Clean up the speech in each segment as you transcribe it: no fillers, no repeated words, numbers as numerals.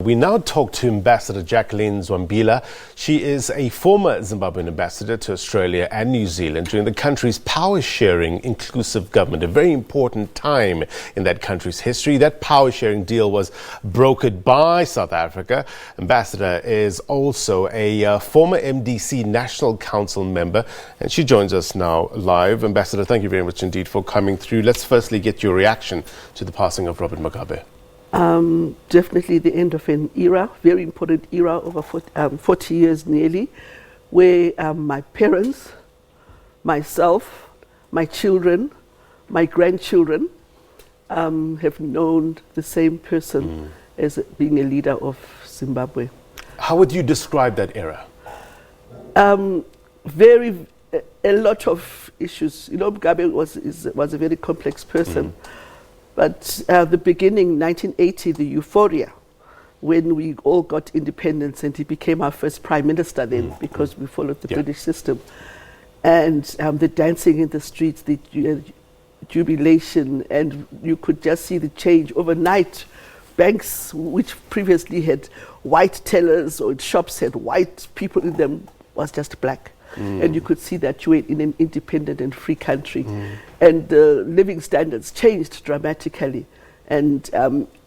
We now talk to Ambassador Jacqueline Zwambila. She is a former Zimbabwean ambassador to Australia and New Zealand during the country's power-sharing inclusive government, a very important time in that country's history. That power-sharing deal was brokered by South Africa. Ambassador is also a former MDC National Council Member, and she joins us now live. Ambassador, thank you very much indeed for coming through. Let's firstly get your reaction to the passing of Robert Mugabe. Definitely the end of an era, very important era, over 40 years nearly, where my parents, myself, my children, my grandchildren have known the same person as being a leader of Zimbabwe. How would you describe that era? A lot of issues. You know, Mugabe was a very complex person. But the beginning, 1980, the euphoria, when we all got independence, and he became our first prime minister then, because we followed the British system. And the dancing in the streets, the jubilation, and you could just see the change overnight. Banks, which previously had white tellers, or shops had white people in them, was just black. And you could see that you were in an independent and free country. And the living standards changed dramatically. And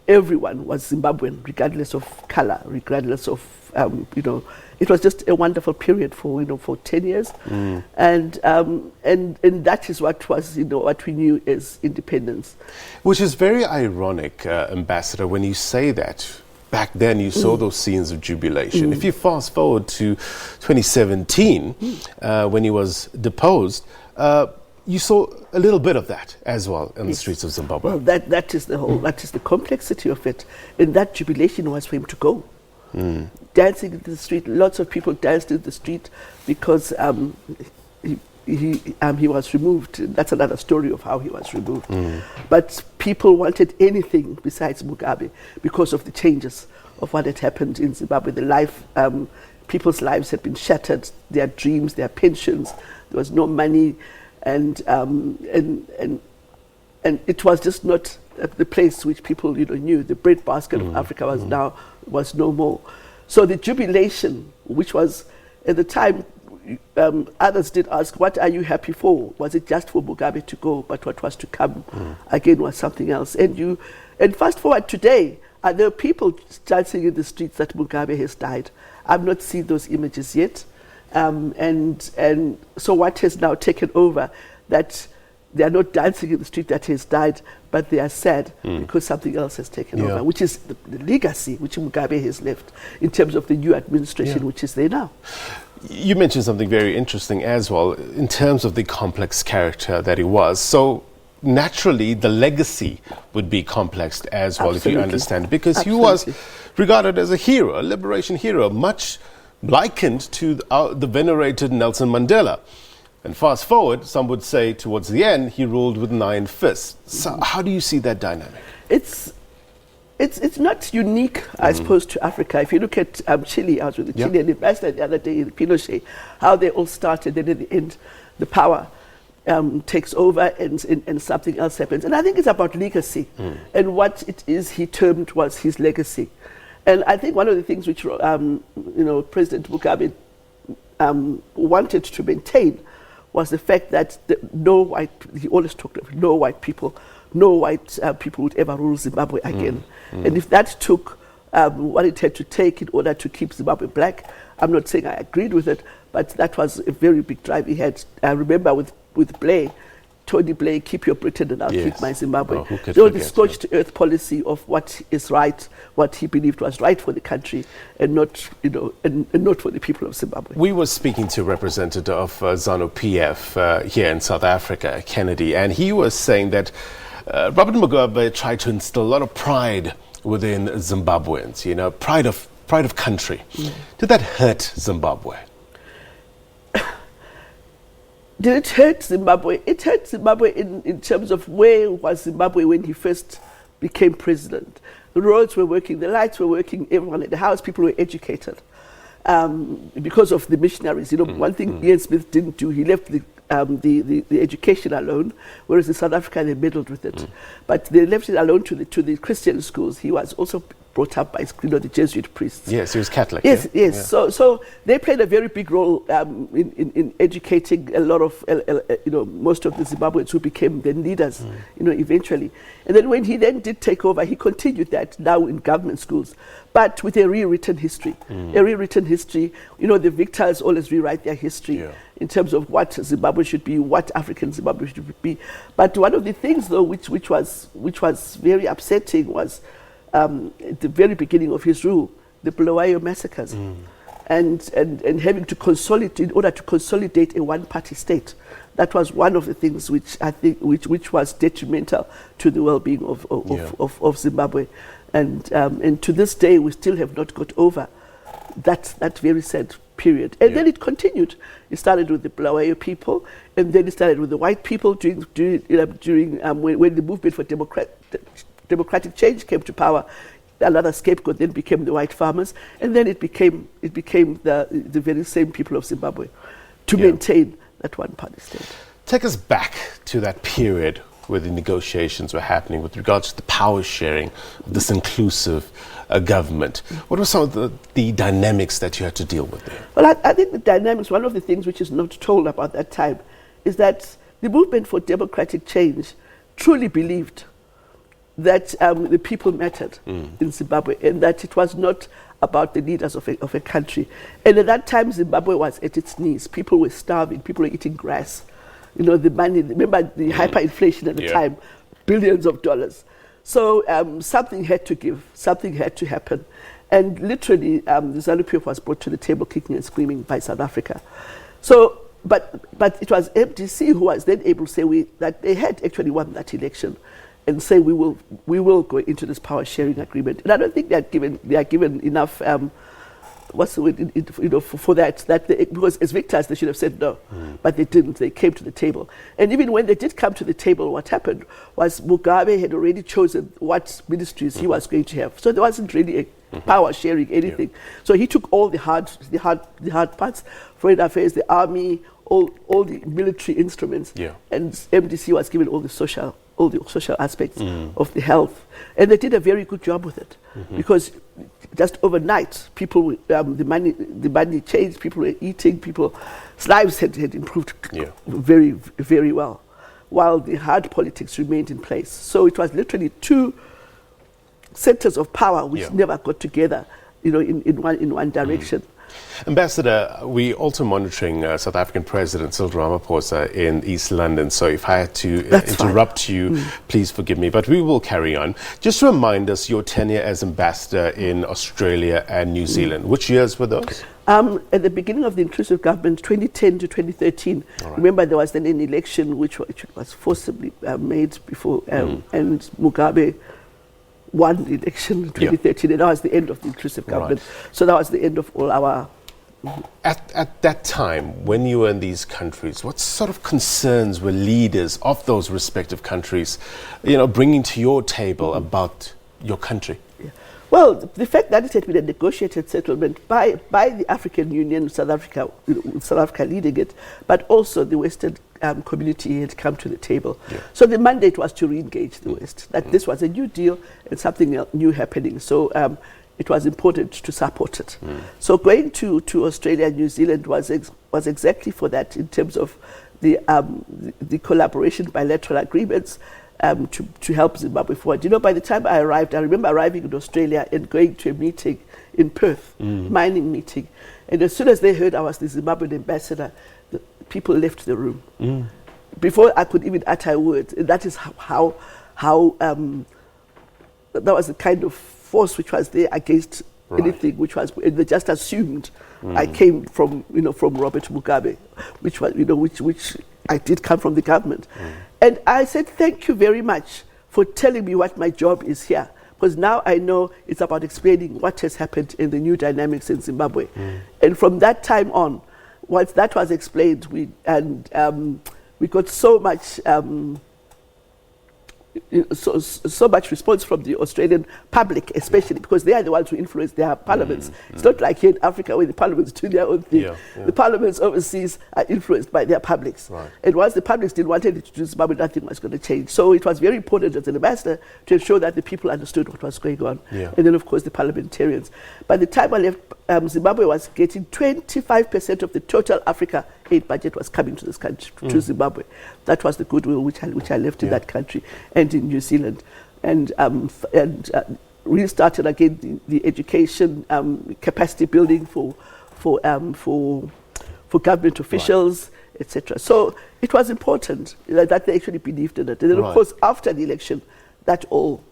everyone was Zimbabwean, regardless of color, regardless of, it was just a wonderful period for 10 years. And that is what was, what we knew as independence. Which is very ironic, Ambassador, when you say that. Back then, you saw those scenes of jubilation. If you fast forward to 2017, when he was deposed, you saw a little bit of that as well in the streets of Zimbabwe. Well, that is the complexity of it. And that jubilation was for him to go. Dancing in the street, lots of people danced in the street because he was removed. That's another story of how he was removed. But people wanted anything besides Mugabe because of the changes of what had happened in Zimbabwe. People's lives had been shattered, their dreams, their pensions. There was no money, and it was just not the place which people knew. The breadbasket of Africa was no more. So the jubilation, which was at the time. Others did ask, what are you happy for? Was it just for Mugabe to go? But what was to come again was something else. And fast forward today, are there people dancing in the streets that Mugabe has died? I've not seen those images yet. And so what has now taken over, that they are not dancing in the street that he has died, but they are sad because something else has taken over, which is the legacy which Mugabe has left in terms of the new administration which is there now. You mentioned something very interesting as well in terms of the complex character that he was. So naturally, the legacy would be complex as well, if you understand, because he was regarded as a hero, a liberation hero, much likened to the venerated Nelson Mandela. And fast forward, some would say towards the end, he ruled with 9 fists. So how do you see that dynamic? It's not unique, I suppose, to Africa. If you look at Chile, I was with the Chilean ambassador the other day in Pinochet, how they all started, and in the end, the power takes over and something else happens. And I think it's about legacy. And what it is he termed was his legacy. And I think one of the things which President Mugabe wanted to maintain was the fact that he always talked of no white people would ever rule Zimbabwe again. And if that took what it had to take in order to keep Zimbabwe black, I'm not saying I agreed with it, but that was a very big drive he had. I remember with Blair, Tony Blair, keep your Britain and I'll keep my Zimbabwe. The scorched earth policy of what is right, what he believed was right for the country, and not, and not for the people of Zimbabwe. We were speaking to a representative of ZANU-PF here in South Africa, Kennedy, and he was saying that Robert Mugabe tried to instill a lot of pride within Zimbabweans, pride of country. Did that hurt Zimbabwe? Did it hurt Zimbabwe? It hurt Zimbabwe in terms of where was Zimbabwe when he first became president. The roads were working, the lights were working, everyone at the house, people were educated. Because of the missionaries. One thing Ian Smith didn't do, he left the education alone, whereas in South Africa they meddled with it. But they left it alone to the Christian schools. He was also brought up by the Jesuit priests. Yes, he was Catholic. Yes, yeah? yes. Yeah. So they played a very big role in educating a lot of most of the Zimbabweans who became then leaders, eventually. And then when he then did take over, he continued that now in government schools, but with a rewritten history. A rewritten history. The victors always rewrite their history in terms of what Zimbabwe should be, what African Zimbabwe should be. But one of the things, though, which was very upsetting was at the very beginning of his rule, the Bulawayo massacres, and having to consolidate in order to consolidate a one-party state. That was one of the things which I think which was detrimental to the well-being of Zimbabwe, and to this day we still have not got over that very sad period. And then it continued. It started with the Bulawayo people, and then it started with the white people during when the movement for democratic change came to power. Another scapegoat then became the white farmers, and then it became the very same people of Zimbabwe to maintain that one-party state. Take us back to that period where the negotiations were happening with regards to the power sharing of this inclusive government. What were some of the dynamics that you had to deal with there? Well, I think the dynamics, one of the things which is not told about that time, is that the movement for democratic change truly believed that the people mattered in Zimbabwe, and that it was not about the leaders of a country. And at that time, Zimbabwe was at its knees. People were starving. People were eating grass. The money, remember the hyperinflation at the time, billions of dollars. So something had to give. Something had to happen. And literally, the ZANU-PF was brought to the table kicking and screaming by South Africa. So, but it was MDC who was then able to say that they had actually won that election, and say we will go into this power sharing agreement. And I don't think they are given enough what's the word, for that because as victors they should have said no, but they didn't. They came to the table, and even when they did come to the table, what happened was Mugabe had already chosen what ministries he was going to have, so there wasn't really a power sharing anything. So he took all the hard parts, foreign affairs, the army, all the military instruments, and MDC was given all the social aspects of the health, and they did a very good job with it, because just overnight, people, the money changed. People were eating. People's lives had improved very, very well, while the hard politics remained in place. So it was literally two centers of power which never got together, in one direction. Ambassador, we're also monitoring South African President Cyril Ramaphosa in East London, so if I had to interrupt you, please forgive me, but we will carry on. Just remind us your tenure as ambassador in Australia and New Zealand. Which years were those? At the beginning of the inclusive government, 2010 to 2013. Right. Remember, there was then an election which was forcibly made before, and Mugabe won the election in 2013, and that was the end of the inclusive government. Right. So that was the end of all our... At that time, when you were in these countries, what sort of concerns were leaders of those respective countries, bringing to your table about your country? Yeah. Well, the fact that it had been a negotiated settlement by the African Union, South Africa leading it, but also the Western community had come to the table. Yeah. So the mandate was to re-engage the West, that this was a new deal and something new happening. So it was important to support it. So going to Australia and New Zealand was exactly for that, in terms of the collaboration, bilateral agreements, to help Zimbabwe forward. By the time I arrived, I remember arriving in Australia and going to a meeting in Perth, mining meeting. And as soon as they heard I was the Zimbabwean ambassador, the people left the room. Before I could even utter a word. And that is how that was the kind of force which was there against anything which was, and they just assumed I came from Robert Mugabe, which was, which I did come from the government. And I said, thank you very much for telling me what my job is here, because now I know it's about explaining what has happened in the new dynamics in Zimbabwe. And from that time on, once that was explained, we got so much so much response from the Australian public, especially because they are the ones who influence their parliaments. It's not like here in Africa where the parliaments do their own thing. The parliaments overseas are influenced by their publics. And once the publics didn't want anything to do with Zimbabwe, nothing was going to change. So it was very important as an ambassador to ensure that the people understood what was going on. And then, of course, the parliamentarians. By the time I left, Zimbabwe was getting 25% of the total Africa aid budget was coming to this country, to Zimbabwe. That was the goodwill which I left in that country and in New Zealand. And restarted again the education capacity building for government officials, etc. So it was important that they actually believed in it. And then, of course, after the election, that all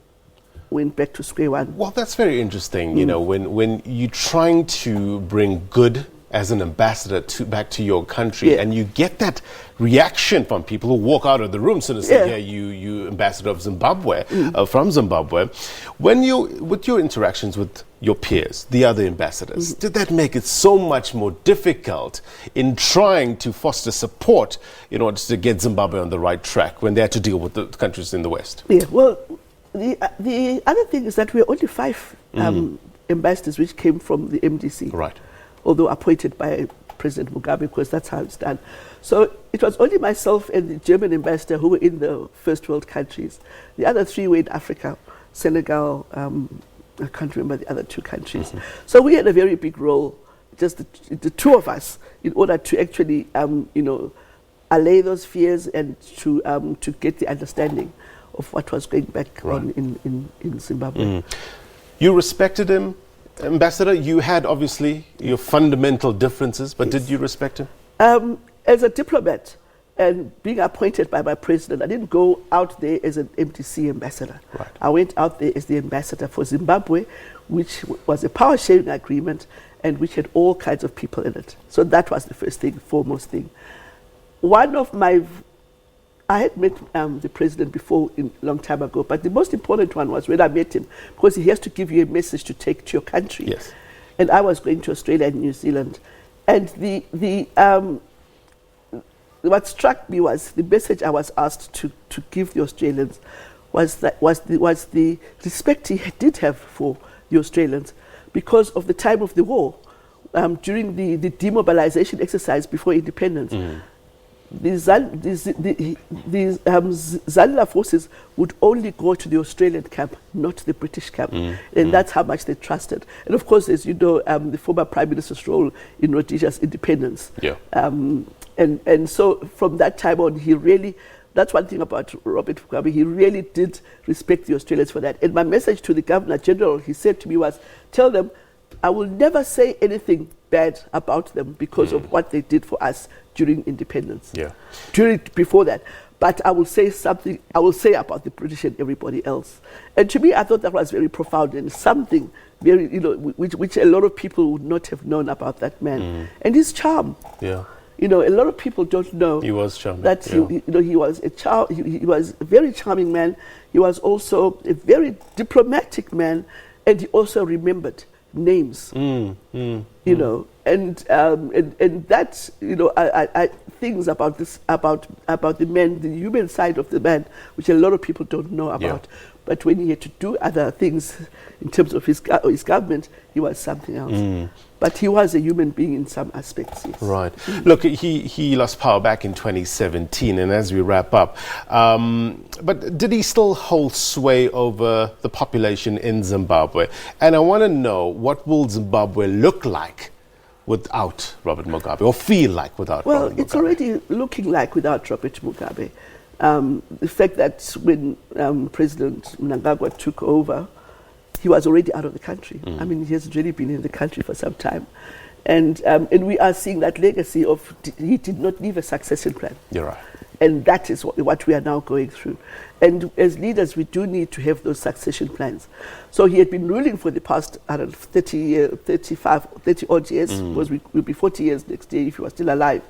went back to square one. Well, that's very interesting. You know, when you're trying to bring good as an ambassador back to your country, and you get that reaction from people who walk out of the room soon as they hear you ambassador of Zimbabwe, from Zimbabwe. With your interactions with your peers, the other ambassadors, did that make it so much more difficult in trying to foster support in order to get Zimbabwe on the right track when they had to deal with the countries in the West? Yeah, well, the other thing is that we are only 5 ambassadors which came from the MDC. Right. Although appointed by President Mugabe, because that's how it's done. So it was only myself and the German ambassador who were in the first world countries. The other 3 were in Africa, Senegal, I can't remember the other 2 countries. So we had a very big role, just the 2 of us, in order to actually, allay those fears and to get the understanding of what was going back on in Zimbabwe. You respected him, Ambassador? You had obviously your fundamental differences, but did you respect him? As a diplomat and being appointed by my president, I didn't go out there as an MDC ambassador. I went out there as the ambassador for Zimbabwe, which was a power sharing agreement and which had all kinds of people in it. So that was the first thing, foremost thing. I had met the president before a long time ago, but the most important one was when I met him, because he has to give you a message to take to your country. Yes. And I was going to Australia and New Zealand. And what struck me was the message I was asked to give the Australians was the respect he did have for the Australians because of the time of the war, during the demobilization exercise before independence. The Zanla forces would only go to the Australian camp, not the British camp. And that's how much they trusted. And of course, as you know, the former Prime Minister's role in Rhodesia's independence. And so from that time on, that's one thing about Robert Mugabe, he really did respect the Australians for that. And my message to the Governor General, he said to me was, tell them, I will never say anything bad about them because of what they did for us during independence. Before that. But I will say something, I will say about the British and everybody else. And to me, I thought that was very profound and something very, which a lot of people would not have known about that man. And his charm. A lot of people don't know. He was charming. That he was he was a very charming man. He was also a very diplomatic man, and he also remembered names. And that's I things about this about the man, the human side of the man, which a lot of people don't know about. But when he had to do other things in terms of his government, he was something else. But he was a human being in some aspects. Yes. Right. Look, he lost power back in 2017, and as we wrap up, but did he still hold sway over the population in Zimbabwe? And I want to know, what will Zimbabwe look like without Robert Mugabe, or feel like without Robert Mugabe? Well, it's already looking like without Robert Mugabe. The fact that when President Mnangagwa took over, he was already out of the country. I mean, he has really been in the country for some time. And we are seeing that legacy of he did not leave a succession plan. You're right. And that is what we are now going through. And as leaders, we do need to have those succession plans. So he had been ruling for the past, 30 odd years, because we'll be 40 years next year if he was still alive.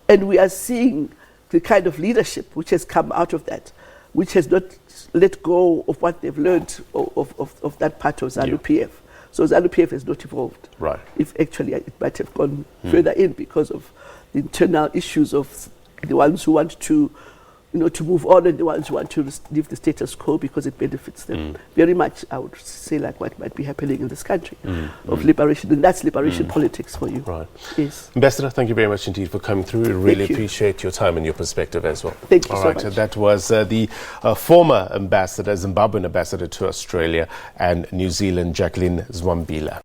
And we are seeing the kind of leadership which has come out of that, which has not let go of what they've learned of that part of ZANU-PF. So ZANU-PF has not evolved. Right. If actually it might have gone further in because of the internal issues of the ones who want to to move on, and the ones who want to leave the status quo because it benefits them. Very much, I would say, like what might be happening in this country of liberation, and that's liberation politics for you. Right. Yes. Ambassador, thank you very much indeed for coming through. We really appreciate your time and your perspective as well. Thank you All so right, much. that was the former ambassador, Zimbabwean ambassador to Australia and New Zealand, Jacqueline Zwambila.